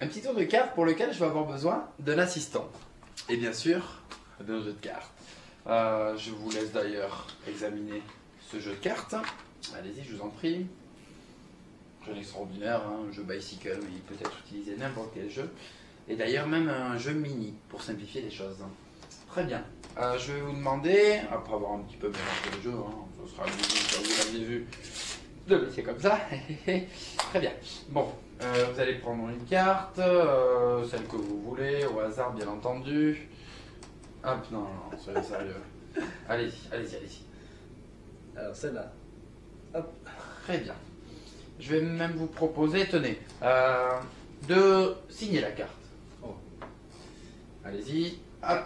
Un petit tour de cartes pour lequel je vais avoir besoin d'un assistant. Et bien sûr, d'un jeu de cartes. Je vous laisse d'ailleurs examiner ce jeu de cartes. Allez-y, je vous en prie. Jeu extraordinaire, hein, un jeu bicycle, mais il peut être utilisé n'importe quel jeu. Et d'ailleurs même un jeu mini, pour simplifier les choses. Très bien. Je vais vous demander, après avoir un petit peu mélangé le jeu, hein, ce sera comme vous l'aviez vu, de laisser comme ça. Très bien. Bon, vous allez prendre une carte, celle que vous voulez, au hasard bien entendu. Hop, non, non, soyez sérieux. Allez-y, allez-y, allez-y. Alors celle-là. Hop. Très bien. Je vais même vous proposer, tenez, de signer la carte. Oh. Allez-y. Hop.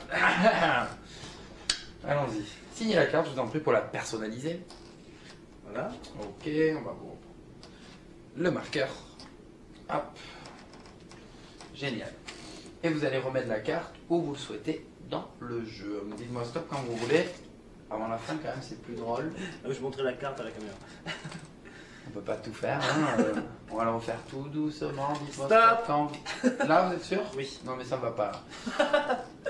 Allons-y. Signez la carte, je vous en prie, pour la personnaliser. Voilà. Ok, on va vous le marqueur. Hop. Génial. Et vous allez remettre la carte où vous le souhaitez dans le jeu. Dites-moi stop quand vous voulez. Avant la fin, quand même, c'est plus drôle. Je montrerai la carte à la caméra. On peut pas tout faire, hein. On va le refaire tout doucement. Dites-moi Stop quand... Là, vous êtes sûr? Oui. Non, mais ça va pas.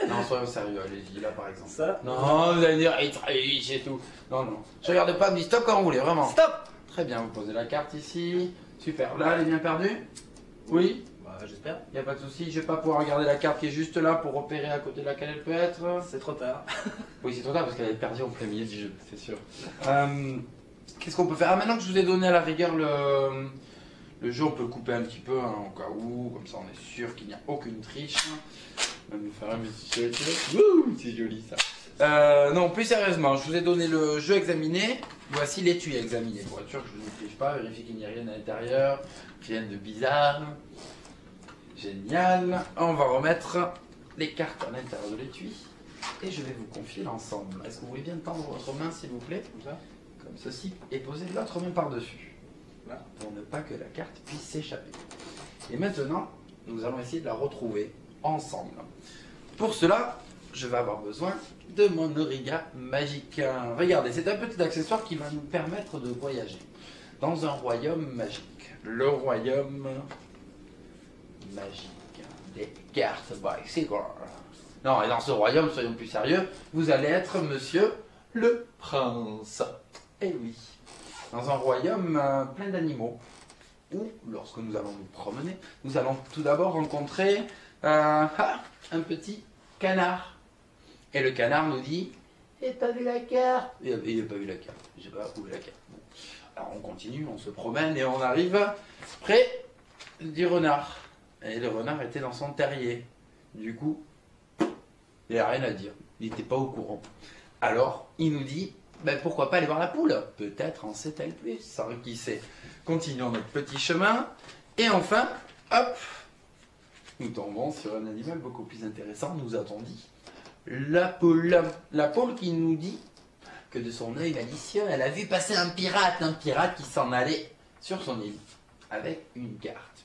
Non, soyons sérieux, allez-y, là par exemple. Ça. Non, vous allez dire, il triche et tout. Non, non. Je regarde pas, me dis stop quand vous voulez, vraiment. Stop. Très bien, vous posez la carte ici. Super. Là, elle est bien perdue? Oui? Bah, j'espère. Il n'y a pas de souci, je vais pas pouvoir regarder la carte qui est juste là pour repérer à côté de laquelle elle peut être. C'est trop tard. Oui, c'est trop tard parce qu'elle est perdue en plein milieu du jeu, c'est sûr. Qu'est-ce qu'on peut faire? Ah, maintenant que je vous ai donné à la rigueur le jeu, on peut le couper un petit peu, hein, au cas où, comme ça on est sûr qu'il n'y a aucune triche. On va nous faire un petit jeu. Wouh, c'est joli ça. Non, plus sérieusement, je vous ai donné le jeu examiné. Voici l'étui examiné. Pour être sûr que je ne triche pas, vérifier qu'il n'y a rien à l'intérieur, rien de bizarre. Génial. On va remettre les cartes à l'intérieur de l'étui. Et je vais vous confier l'ensemble. Est-ce que vous voulez bien tendre votre main, s'il vous plaît? Comme ça. Comme ceci. Et poser l'autre main par-dessus. Là. Pour ne pas que la carte puisse s'échapper. Et maintenant, nous allons essayer de la retrouver ensemble. Pour cela, je vais avoir besoin de mon Auriga magique. Regardez, c'est un petit accessoire qui va nous permettre de voyager dans un royaume magique. Le royaume magique des cartes bicycle. Non, et dans ce royaume, soyons plus sérieux, vous allez être monsieur le prince. Eh oui, dans un royaume plein d'animaux, où, lorsque nous allons nous promener, nous allons tout d'abord rencontrer un petit canard. Et le canard nous dit, « J'ai pas vu la carte !» Il n'a pas vu la carte, j'ai pas trouvé la carte. Bon. Alors on continue, on se promène et on arrive près du renard. Et le renard était dans son terrier. Du coup, il n'a rien à dire, il n'était pas au courant. Alors, il nous dit, ben, pourquoi pas aller voir la poule? Peut-être en sait-elle plus, ça, qui sait. Continuons notre petit chemin. Et enfin, hop, nous tombons sur un animal beaucoup plus intéressant, nous a-t-on dit. La poule. La poule qui nous dit que de son œil malicieux, elle a vu passer un pirate qui s'en allait sur son île avec une carte.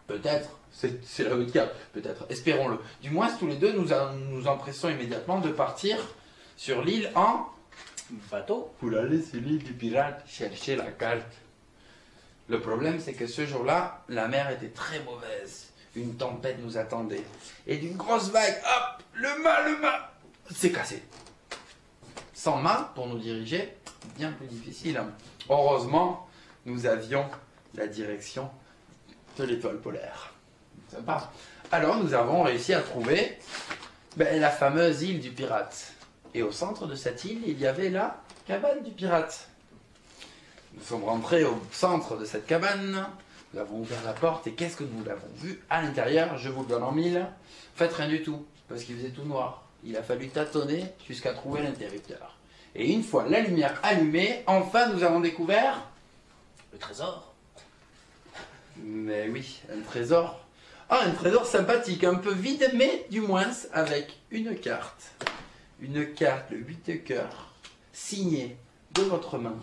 Peut-être, c'est la haute carte, peut-être, espérons-le. Du moins, tous les deux, nous empressons immédiatement de partir sur l'île en bateau pour aller sur l'île du pirate chercher la carte. Le problème, c'est que ce jour-là, la mer était très mauvaise. Une tempête nous attendait. Et d'une grosse vague, hop, le mât s'est cassé. Sans mât, pour nous diriger, bien plus difficile. Heureusement, nous avions la direction de l'étoile polaire. Sympa. Alors, nous avons réussi à trouver la fameuse île du pirate. Et au centre de cette île, il y avait la cabane du pirate. Nous sommes rentrés au centre de cette cabane. Nous avons ouvert la porte et qu'est-ce que nous l'avons vu à l'intérieur? Je vous le donne en mille. En fait, rien du tout, parce qu'il faisait tout noir. Il a fallu tâtonner jusqu'à trouver l'interrupteur. Et une fois la lumière allumée, enfin nous avons découvert... le trésor. Mais oui, un trésor. Ah, un trésor sympathique, un peu vide, mais du moins avec une carte. Une carte, le 8 de cœur, signée de votre main.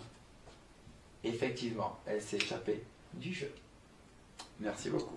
Effectivement, elle s'est échappée du jeu. Merci beaucoup.